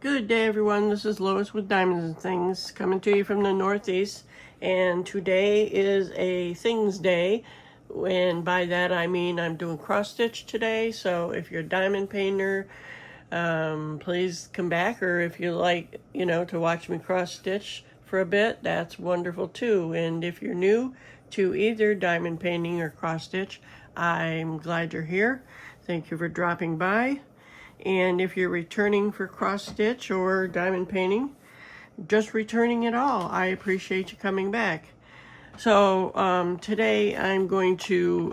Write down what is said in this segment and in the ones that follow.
Good day, everyone. This is Lois with Diamonds and Things coming to you from the Northeast. And today is a Things Day. And by that I mean I'm doing cross stitch today. So if you're a diamond painter, please come back. Or if you like, to watch me cross stitch for a bit, that's wonderful too. And if you're new to either diamond painting or cross stitch, I'm glad you're here. Thank you for dropping by. And if you're returning for cross stitch or diamond painting, just returning at all, I appreciate you coming back. So today I'm going to,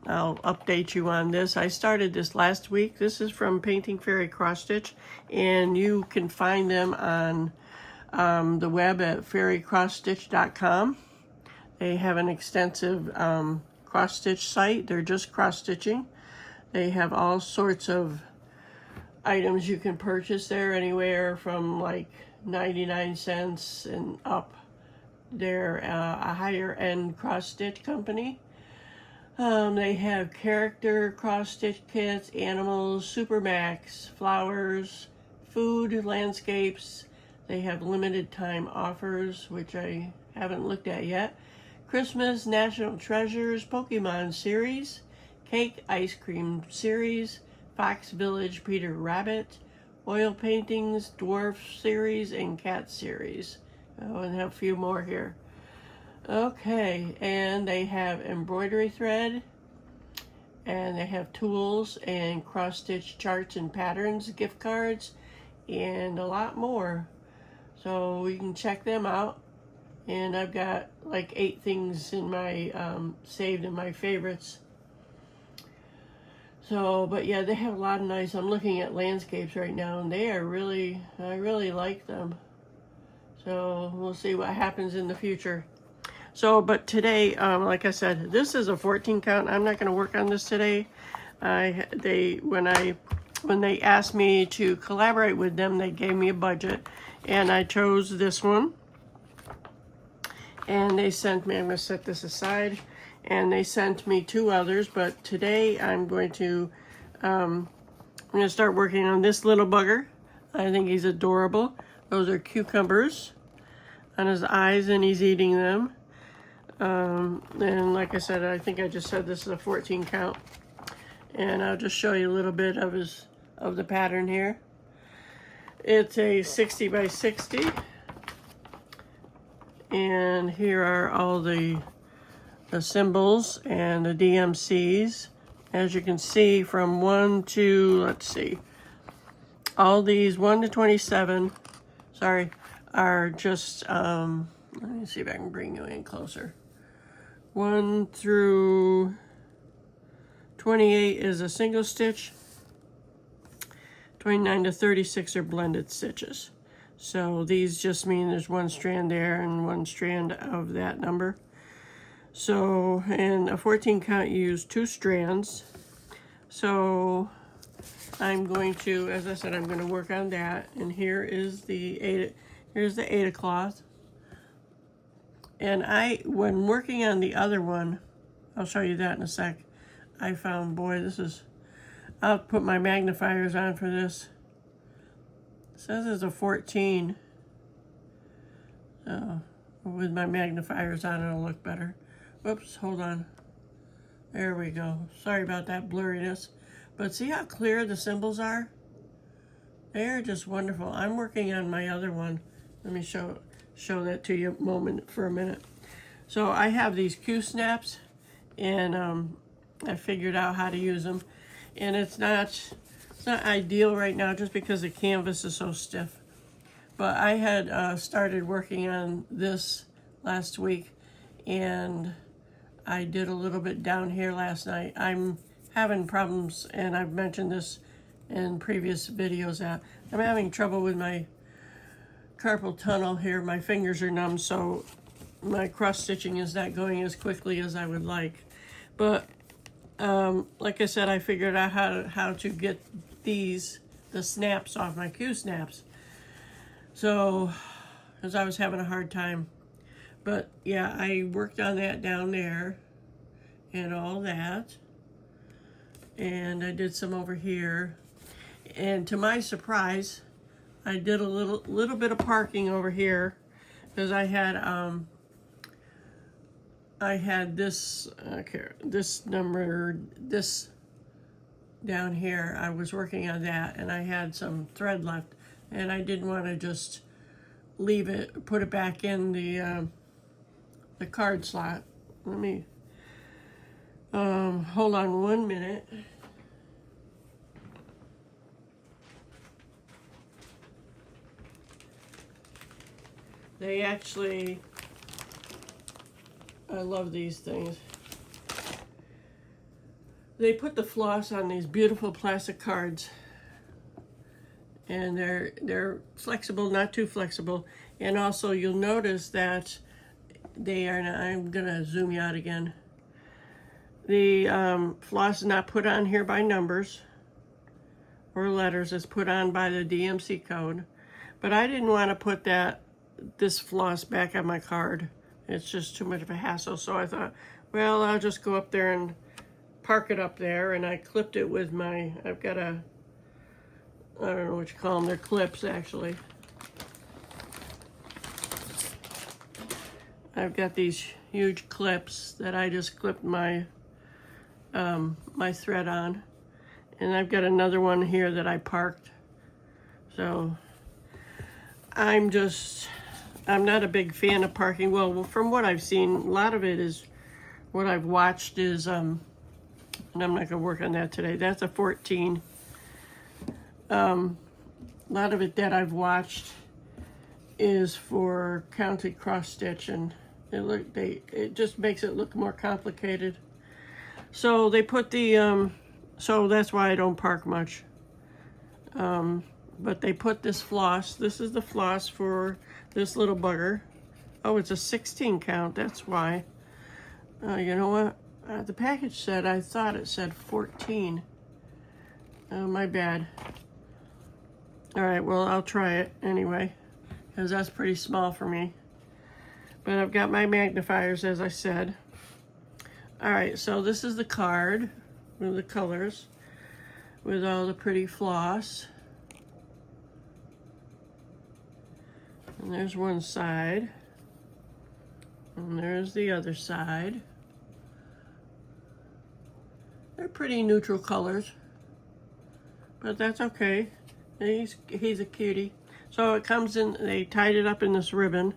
I'll update you on this. I started this last week. This is from Painting Fairy Cross Stitch, and you can find them on the web at fairycrossstitch.com. They have an extensive cross stitch site. They're just cross stitching. They have all sorts of items you can purchase there, anywhere from like 99 cents and up. They're a higher end cross stitch company. They have character cross stitch kits, animals, supermax, flowers, food, landscapes. They have limited time offers, which I haven't looked at yet. Christmas, National Treasures, Pokemon series, cake ice cream series, Fox Village Peter Rabbit, oil paintings, dwarf series, and cat series. Oh, and have a few more here. Okay, and they have embroidery thread, and they have tools and cross stitch charts and patterns, gift cards, and a lot more. So you can check them out. And I've got like 8 things in my saved in my favorites. So, but yeah, they have a lot of nice, I'm looking at landscapes right now, and they are really, I really like them. So we'll see what happens in the future. So, but today, like I said, this is a 14 count. I'm not going to work on this today. When they asked me to collaborate with them, they gave me a budget, and I chose this one. And they sent me, I'm going to set this aside, and they sent me 2 others, but today I'm going to start working on this little bugger. I think he's adorable. Those are cucumbers on his eyes, and he's eating them. And like I said, I think I just said this is a 14 count. And I'll just show you a little bit of the pattern here. It's a 60 by 60. And here are all the symbols and the DMCs. As you can see, from 1 to, let's see, all these 1 to 27, sorry, are just, let me see if I can bring you in closer. 1 through 28 is a single stitch. 29 to 36 are blended stitches. So these just mean there's 1 strand there and 1 strand of that number. So in a 14 count, you use 2 strands. So I'm going to, as I said, I'm going to work on that. And here is the Aida cloth. And when working on the other one, I'll show you that in a sec. I found, boy, I'll put my magnifiers on for this. It says it's a 14. So with my magnifiers on, it'll look better. Whoops, hold on. There we go. Sorry about that blurriness. But see how clear the symbols are? They're just wonderful. I'm working on my other one. Let me show that to you for a minute. So I have these Q-snaps, and I figured out how to use them. And it's not ideal right now just because the canvas is so stiff. But I had started working on this last week, and I did a little bit down here last night. I'm having problems, and I've mentioned this in previous videos, that I'm having trouble with my carpal tunnel here. My fingers are numb, so my cross stitching is not going as quickly as I would like. But like I said, I figured out how to get the snaps off my Q-snaps. So, because I was having a hard time. But yeah, I worked on that down there and all that. And I did some over here. And to my surprise, I did a little bit of parking over here because I had this this number, this down here. I was working on that and I had some thread left and I didn't want to just leave it, put it back in the card slot. Let me hold on 1 minute. They actually, I love these things. They put the floss on these beautiful plastic cards, and they're flexible, not too flexible. And also you'll notice that they are, I'm gonna zoom you out again. The floss is not put on here by numbers or letters, it's put on by the DMC code. But I didn't want to put this floss back on my card. It's just too much of a hassle. So I thought, well, I'll just go up there and park it up there. And I clipped it with my, I've got I don't know what you call them, they're clips actually. I've got these huge clips that I just clipped my my thread on. And I've got another one here that I parked. So I'm not a big fan of parking. Well, from what I've seen, a lot of it is, what I've watched is, and I'm not gonna work on that today. That's a 14. A lot of it that I've watched is for counted cross stitch, and it just makes it look more complicated. So they put the, so that's why I don't park much. But they put this floss. This is the floss for this little bugger. Oh, it's a 16 count, that's why. You know what? The package said, I thought it said 14. Oh, my bad. All right, well, I'll try it anyway, because that's pretty small for me. But I've got my magnifiers, as I said. All right, so this is the card with the colors, with all the pretty floss. And there's one side, and there's the other side. They're pretty neutral colors, but that's okay. He's a cutie. So it comes in, they tied it up in this ribbon.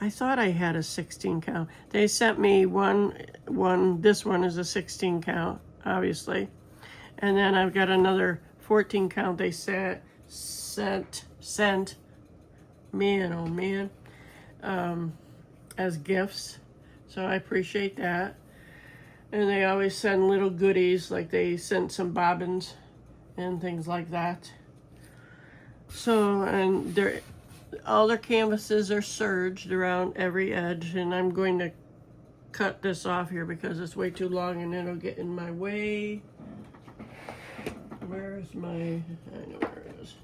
I thought I had a 16 count. They sent me this one is a 16 count, obviously. And then I've got another 14 count they sent, man, oh man, as gifts. So I appreciate that. And they always send little goodies, like they sent some bobbins and things like that. So, and all their canvases are serged around every edge, and I'm going to cut this off here because it's way too long and it'll get in my way. Where's my, I know where it is.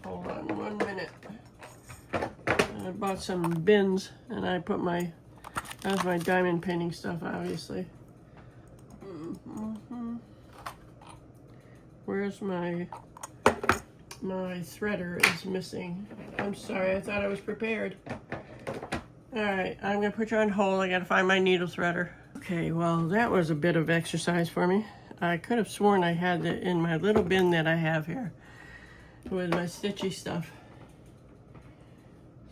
Hold on 1 minute. I bought some bins and I put that's my diamond painting stuff, obviously. Where's my threader is missing. I'm sorry, I thought I was prepared. All right, I'm gonna put you on hold. I gotta find my needle threader. Okay, well, that was a bit of exercise for me. I could have sworn I had it in my little bin that I have here with my stitchy stuff.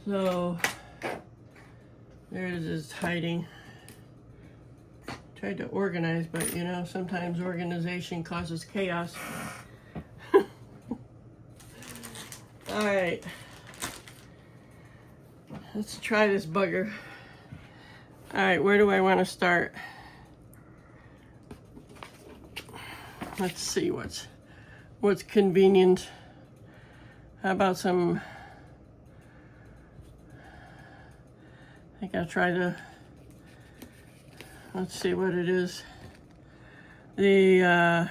So there it is, hiding. Tried to organize, but you know, sometimes organization causes chaos. All right, let's try this bugger. All right, where do I want to start? Let's see what's convenient. How about some, I think I'll try let's see what it is. The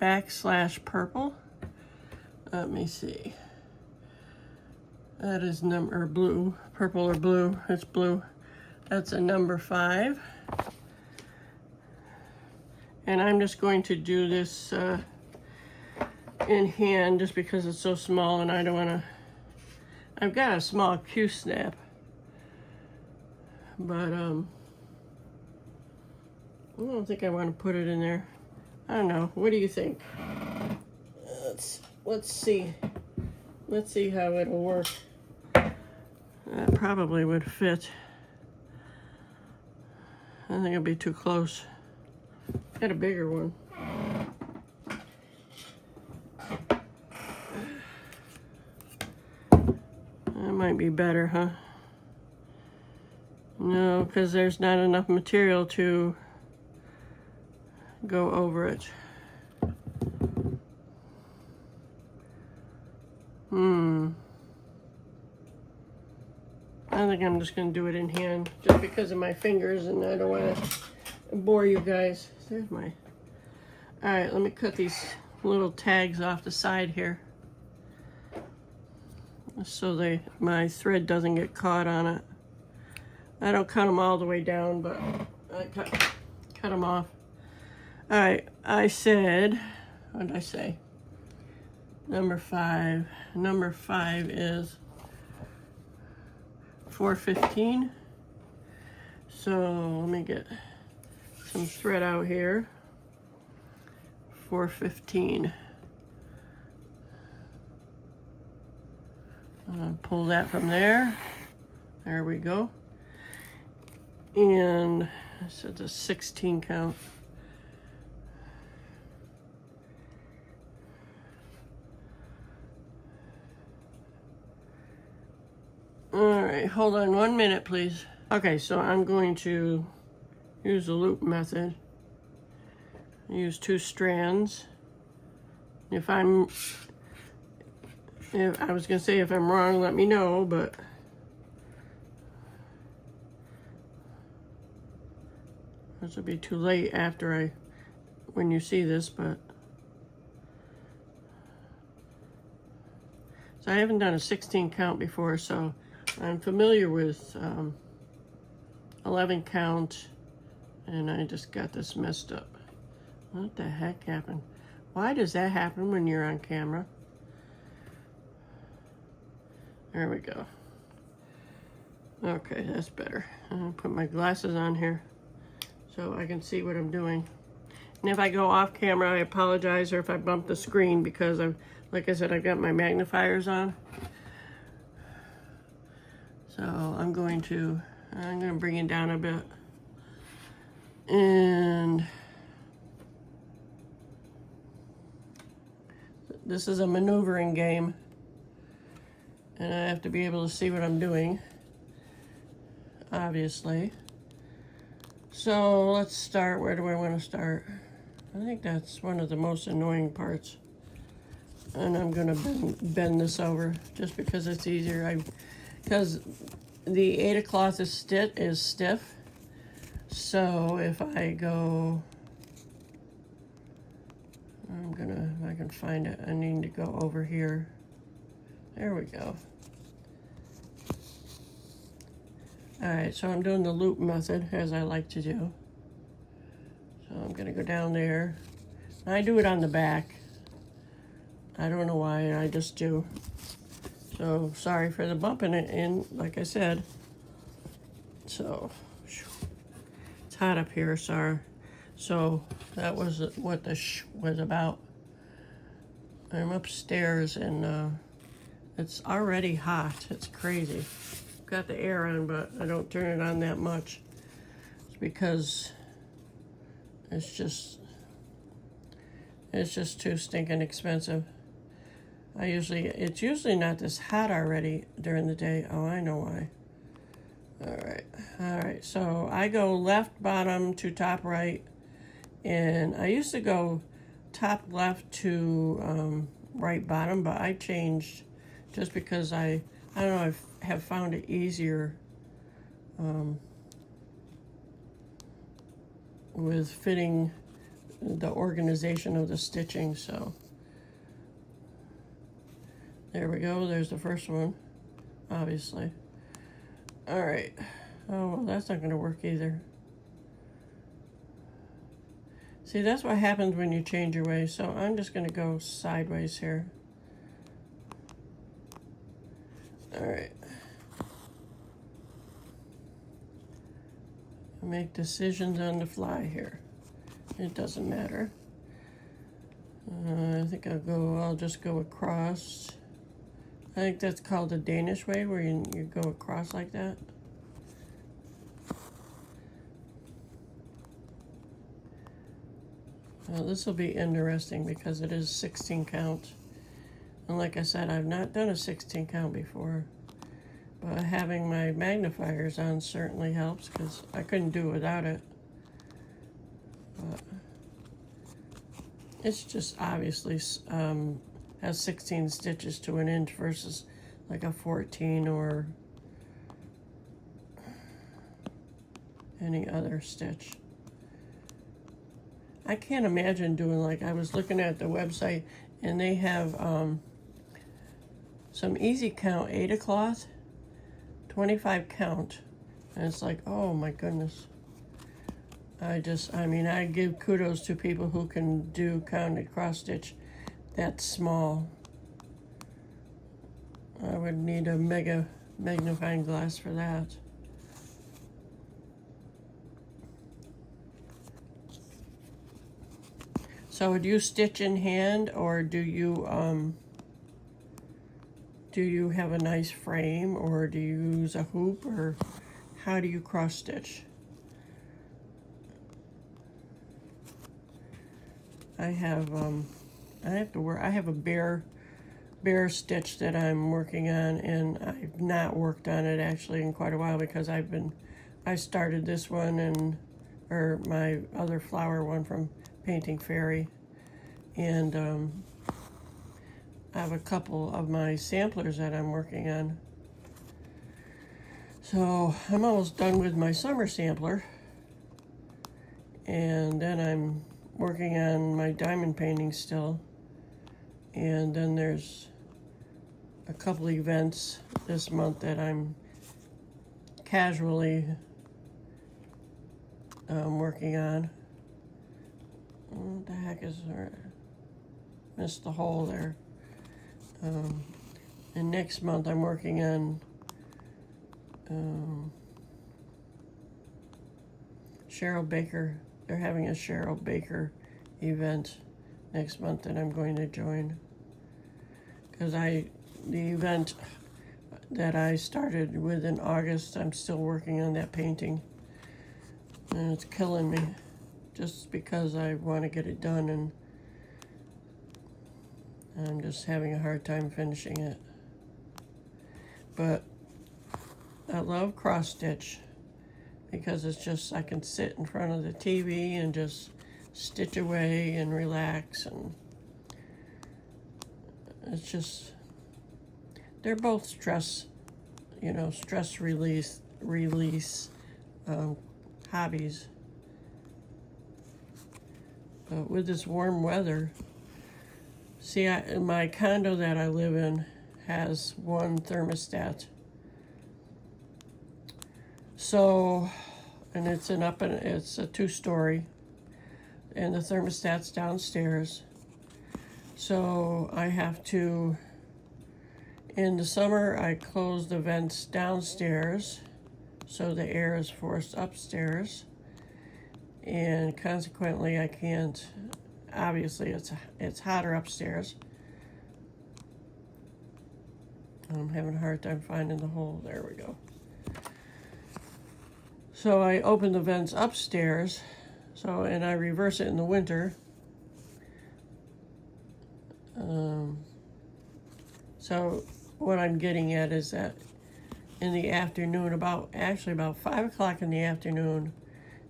backslash purple. Let me see. That is blue, purple or blue, it's blue. That's a number 5. And I'm just going to do this in hand just because it's so small and I don't want to. I've got a small Q-snap, but I don't think I want to put it in there. I don't know. What do you think? Let's see. Let's see how it'll work. That probably would fit. I think it'll be too close. Got a bigger one. That might be better, huh? No, because there's not enough material to go over it. I think I'm just going to do it in hand just because of my fingers and I don't want to bore you guys. There's my... Alright, let me cut these little tags off the side here so my thread doesn't get caught on it. I don't cut them all the way down, but I cut them off. Alright, I said, what did I say? Number 5. Number 5 is 415. So let me get some thread out here. 415. Pull that from there. There we go. And so it's a 16 count. All right, hold on 1 minute, please. Okay, so I'm going to use the loop method. Use 2 strands. If I was gonna say if I'm wrong, let me know, but this will be too late when you see this, but so I haven't done a 16 count before, so I'm familiar with 11 count, and I just got this messed up. What the heck happened? Why does that happen when you're on camera? There we go. Okay, that's better. I'll put my glasses on here so I can see what I'm doing. And if I go off camera, I apologize, or if I bump the screen because like I said, I've got my magnifiers on. So I'm going to bring it down a bit. And this is a maneuvering game. And I have to be able to see what I'm doing, obviously. So let's start. Where do I want to start? I think that's one of the most annoying parts. And I'm going to bend this over just because it's easier. Because the Aida cloth is stiff. So if I go, if I can find it, I need to go over here. There we go. All right, so I'm doing the loop method as I like to do. So I'm gonna go down there. I do it on the back. I don't know why, I just do. So sorry for the bumping it in, like I said. So it's hot up here, sorry. So that was what the was about. I'm upstairs and it's already hot. It's crazy. Got the air on, but I don't turn it on that much. It's because it's just too stinking expensive. It's usually not this hot already during the day. Oh, I know why. All right. So I go left bottom to top right, and I used to go top left to right bottom, but I changed just because I don't know, I have found it easier with fitting the organization of the stitching. So there we go. There's the first one, obviously. All right. Oh, well, that's not going to work either. See, that's what happens when you change your way. So I'm just going to go sideways here. All right. Make decisions on the fly here. It doesn't matter. I think I'll just go across. I think that's called the Danish way, where you go across like that. Well, this will be interesting because it is 16 count. And like I said, I've not done a 16 count before. But having my magnifiers on certainly helps because I couldn't do it without it. But it's just obviously has 16 stitches to an inch versus like a 14 or any other stitch. I can't imagine doing, like, I was looking at the website and they have some easy count Aida cloth, 25 count, and it's like, oh my goodness. I mean, I give kudos to people who can do counted cross stitch that small. I would need a mega magnifying glass for that. So do you stitch in hand, or do you have a nice frame, or do you use a hoop, or how do you cross stitch? I have a bare stitch that I'm working on, and I've not worked on it actually in quite a while because I started this one or my other flower one from Painting Fairy, and I have a couple of my samplers that I'm working on. So I'm almost done with my summer sampler, and then I'm working on my diamond painting still, and then there's a couple events this month that I'm casually working on. What the heck is there? Missed the hole there. And next month I'm working on Cheryl Baker. They're having a Cheryl Baker event next month that I'm going to join. Because the event that I started with in August, I'm still working on that painting. And it's killing me just because I want to get it done, and I'm just having a hard time finishing it. But I love cross stitch because it's just, I can sit in front of the TV and just stitch away and relax, and it's just, they're both stress release hobbies. But with this warm weather, see, my condo that I live in has one thermostat. So, and it's a 2-story, and the thermostat's downstairs. So I have to, in the summer, I close the vents downstairs so the air is forced upstairs, and consequently I can't, obviously it's hotter upstairs. I'm having a hard time finding the hole. There we go. So I open the vents upstairs, and I reverse it in the winter. So what I'm getting at is that in the afternoon, about 5 o'clock in the afternoon,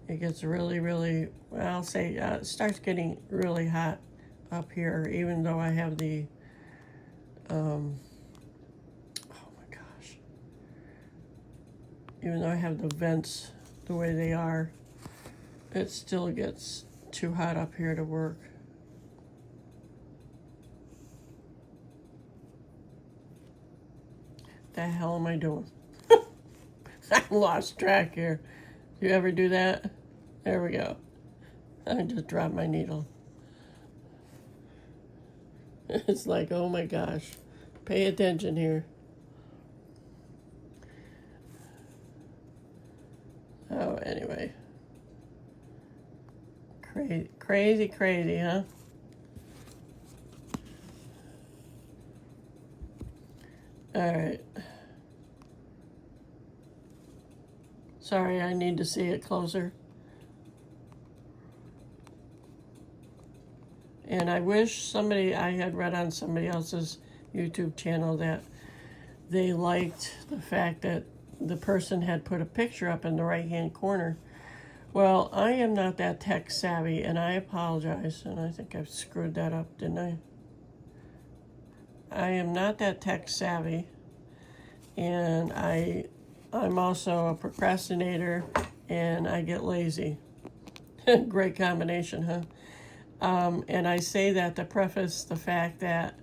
it gets really, really, I'll say, it starts getting really hot up here, even though I have the, oh my gosh, even though I have the vents the way they are, it still gets too hot up here to work. The hell am I doing? I lost track here. Do you ever do that? There we go. I just dropped my needle. It's like, oh my gosh, pay attention here. Oh, anyway. Crazy, crazy, crazy, huh? All right. Sorry, I need to see it closer. And I wish I had read on somebody else's YouTube channel that they liked the fact that the person had put a picture up in the right-hand corner. Well, I am not that tech savvy, and I apologize. And I think I've screwed that up, didn't I? I am not that tech savvy, and I'm also a procrastinator, and I get lazy. Great combination, huh? And I say that to preface the fact that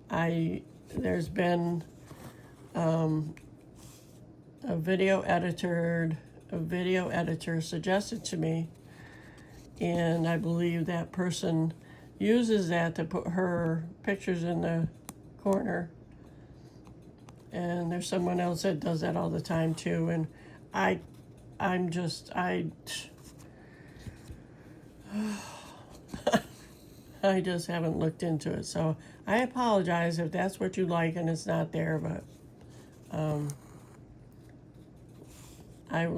there's been a video editor suggested to me, and I believe that person uses that to put her pictures in the corner. And there's someone else that does that all the time too. And I just haven't looked into it. So I apologize if that's what you like and it's not there, but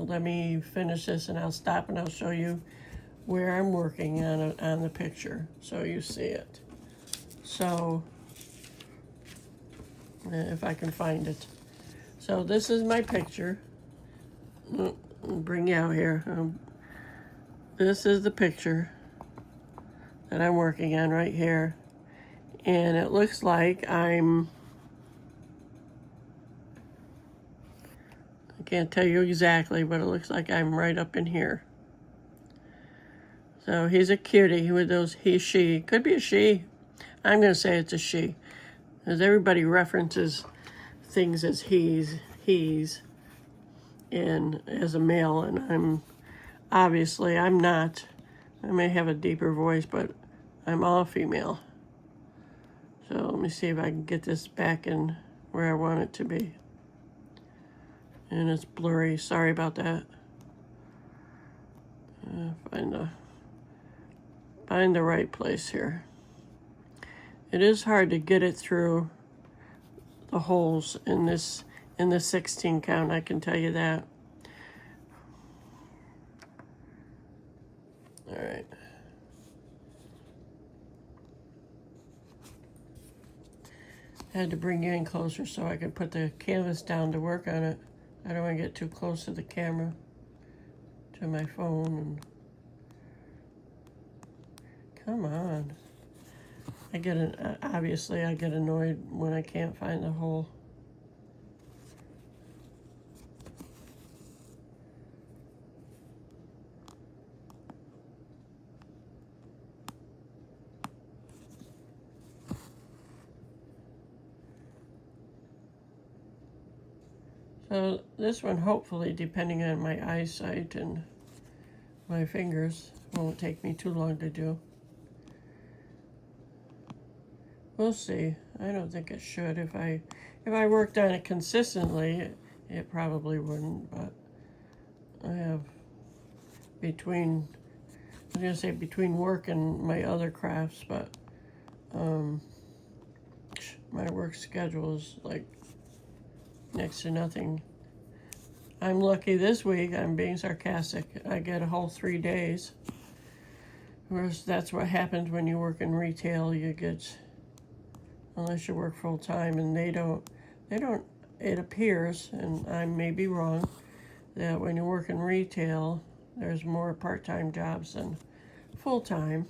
let me finish this and I'll stop and I'll show you where I'm working on the picture so you see it. So if I can find it. So this is my picture. I'll bring you out here. This is the picture that I'm working on right here. And it looks like I can't tell you exactly, but it looks like I'm right up in here. So he's a cutie with those she. Could be a she. I'm going to say it's a she. Because everybody references things as he's, and as a male, and I'm not. I may have a deeper voice, but I'm all female. So let me see if I can get this back in where I want it to be. And it's blurry, sorry about that. Find the right place here. It is hard to get it through the holes in the 16 count, I can tell you that. All right. I had to bring you in closer so I could put the canvas down to work on it. I don't want to get too close to the camera, to my phone. And come on. Obviously I get annoyed when I can't find the hole. So this one, hopefully, depending on my eyesight and my fingers, won't take me too long to do. We'll see. I don't think it should. If I worked on it consistently, it probably wouldn't, but I have between work and my other crafts, but my work schedule is like next to nothing. I'm lucky this week, I'm being sarcastic, I get a whole 3 days. Whereas that's what happens when you work in retail, you get, unless you work full time, and they don't, it appears, and I may be wrong, that when you work in retail, there's more part-time jobs than full-time.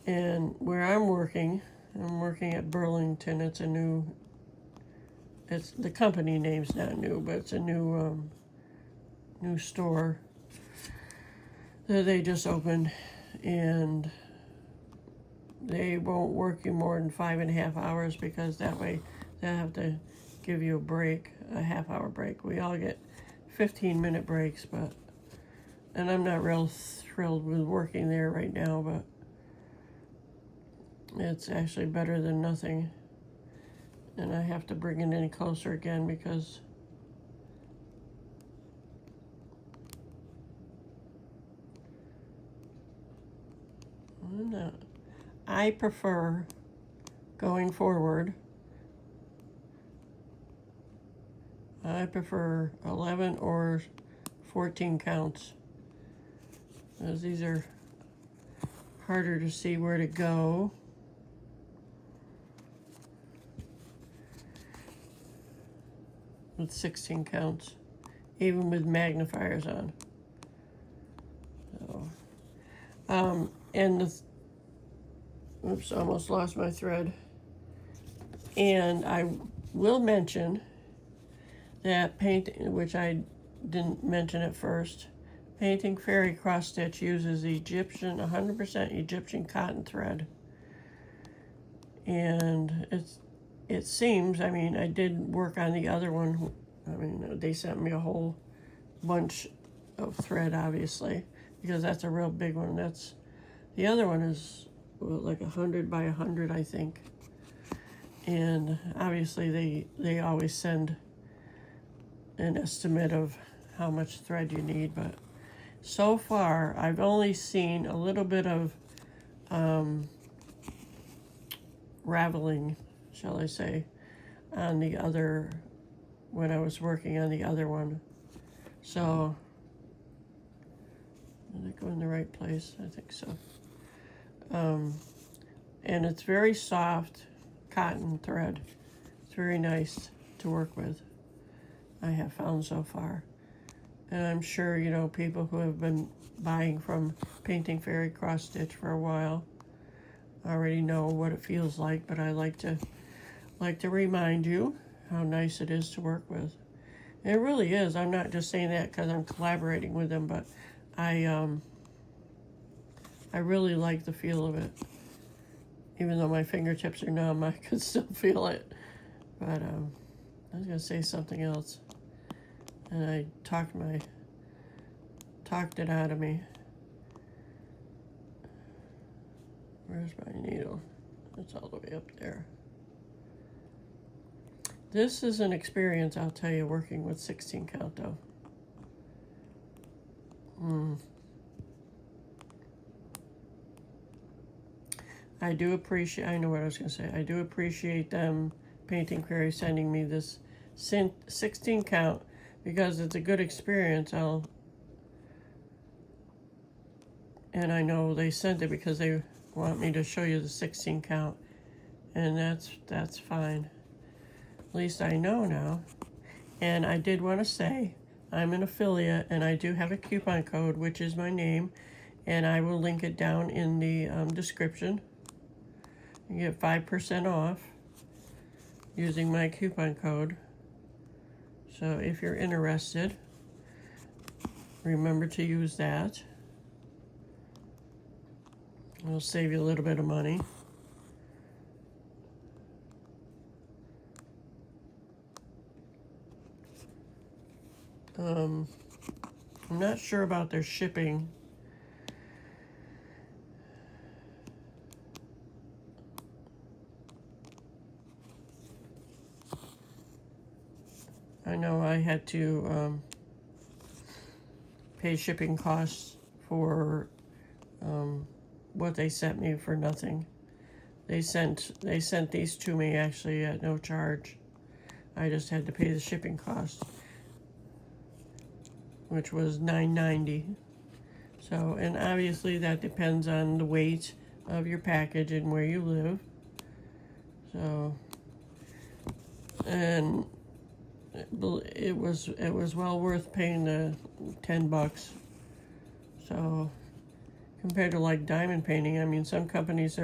And where I'm working at Burlington. The company name's not new, but it's a new store that they just opened, and they won't work you more than 5.5 hours, because that way they have to give you a half-hour break. We all get 15-minute breaks, but And I'm not real thrilled with working there right now, but it's actually better than nothing. And I have to bring it in closer again because I prefer going forward. I prefer 11 or 14 counts, as these are harder to see where to go. With 16 counts, even with magnifiers on. So, and the, oops, almost lost my thread. And I will mention that which I didn't mention at first, Painting Fairy Cross Stitch uses Egyptian, 100% Egyptian cotton thread. And it seems, I mean, I did work on the other one. I mean, they sent me a whole bunch of thread, obviously, because that's a real big one. The other one is like 100 by 100, I think. And obviously they always send an estimate of how much thread you need, but so far I've only seen a little bit of raveling, shall I say, on the other, when I was working on the other one. So, did I go in the right place? I think so. And it's very soft cotton thread. It's very nice to work with, I have found so far. And I'm sure, you know, people who have been buying from Painting Fairy Cross Stitch for a while already know what it feels like, but I like to remind you how nice it is to work with. And it really is. I'm not just saying that because I'm collaborating with them, but I really like the feel of it. Even though my fingertips are numb, I could still feel it. But I was gonna say something else, and I talked it out of me. Where's my needle? It's all the way up there. This is an experience, I'll tell you, working with 16 count though. I do appreciate, I know what I was going to say. I do appreciate them, Painting Fairy, sending me this 16 count because it's a good experience. And I know they sent it because they want me to show you the 16 count. And that's fine. At least I know now. And I did want to say, I'm an affiliate and I do have a coupon code, which is my name. And I will link it down in the description. You get 5% off using my coupon code. So if you're interested, remember to use that. It'll save you a little bit of money. I'm not sure about their shipping. I know I had to pay shipping costs for what they sent me for nothing. They sent these to me actually at no charge. I just had to pay the shipping cost, which was $9.90. So, and obviously that depends on the weight of your package and where you live. So, and it was well worth paying the $10. So, compared to like diamond painting, I mean, some companies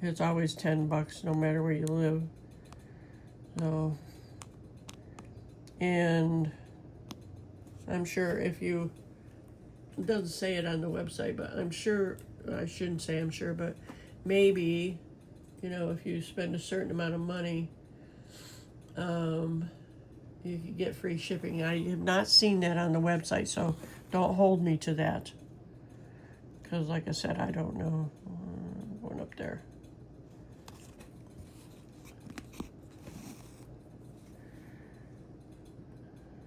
it's always $10 no matter where you live. So, and I'm sure it doesn't say it on the website, but I'm sure, I shouldn't say I'm sure, but maybe, you know, if you spend a certain amount of money, you can get free shipping. I have not seen that on the website, so don't hold me to that. Because like I said, I don't know. Going up there.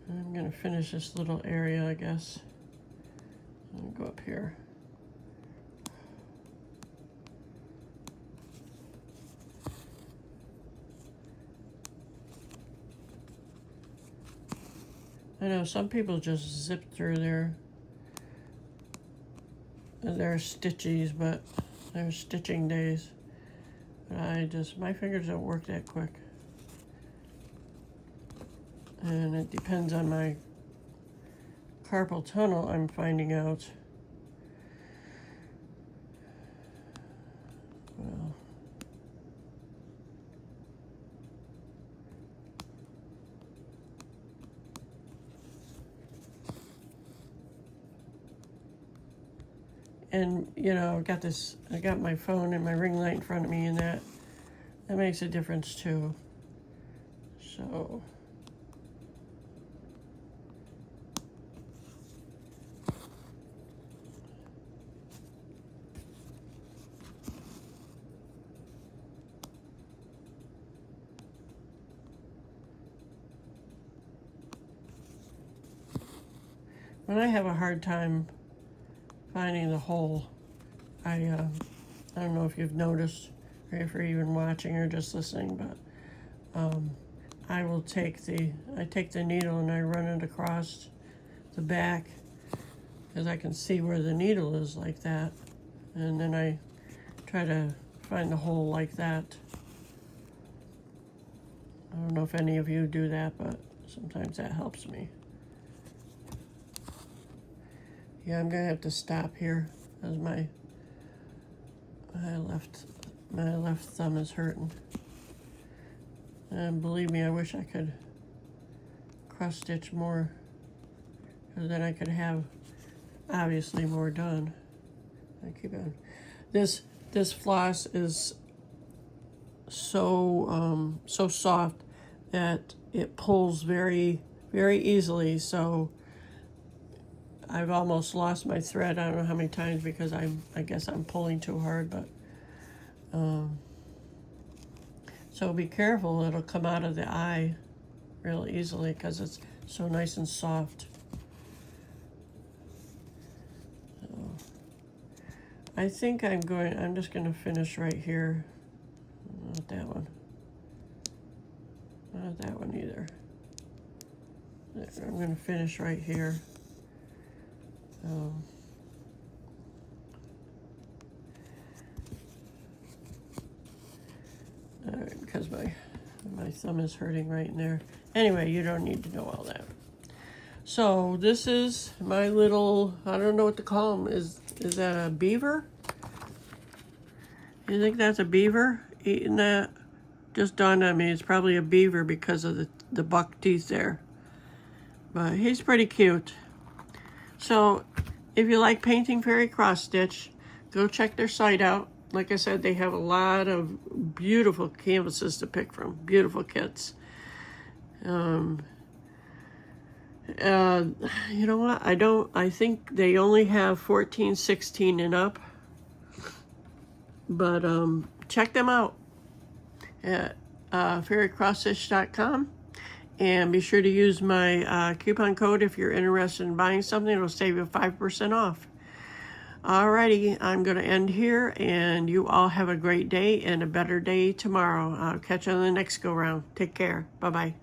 I'm going to finish this little area, I guess. I'm going to go up here. I know some people just zip through their stitchies, but they're stitching days. But my fingers don't work that quick. And it depends on my carpal tunnel, I'm finding out. Well, and you know, I got my phone and my ring light in front of me, and that makes a difference too. So when I have a hard time finding the hole, I don't know if you've noticed, or if you're even watching or just listening, but I will take the needle and I run it across the back, because I can see where the needle is like that, and then I try to find the hole like that. I don't know if any of you do that, but sometimes that helps me. Yeah, I'm gonna have to stop here as my left thumb is hurting. And believe me, I wish I could cross stitch more, because then I could have obviously more done. I keep on. This floss is so soft that it pulls very, very easily. So I've almost lost my thread. I don't know how many times, because I guess I'm pulling too hard, but so be careful. It'll come out of the eye real easily because it's so nice and soft. So I think I'm just going to finish right here. Not that one. Not that one either. I'm going to finish right here. Because my thumb is hurting right in there. Anyway, you don't need to know all that. So this is my little, I don't know what to call them. Is that a beaver? You think that's a beaver eating that? Just dawned on me, it's probably a beaver because of the buck teeth there. But he's pretty cute. So if you like painting fairy cross stitch, go check their site out. Like I said, they have a lot of beautiful canvases to pick from, beautiful kits. You know what? I think they only have 14, 16 and up. But check them out at fairycrossstitch.com. And be sure to use my coupon code if you're interested in buying something. It'll save you 5% off. Alrighty, I'm going to end here, and you all have a great day and a better day tomorrow. I'll catch you on the next go round. Take care. Bye-bye.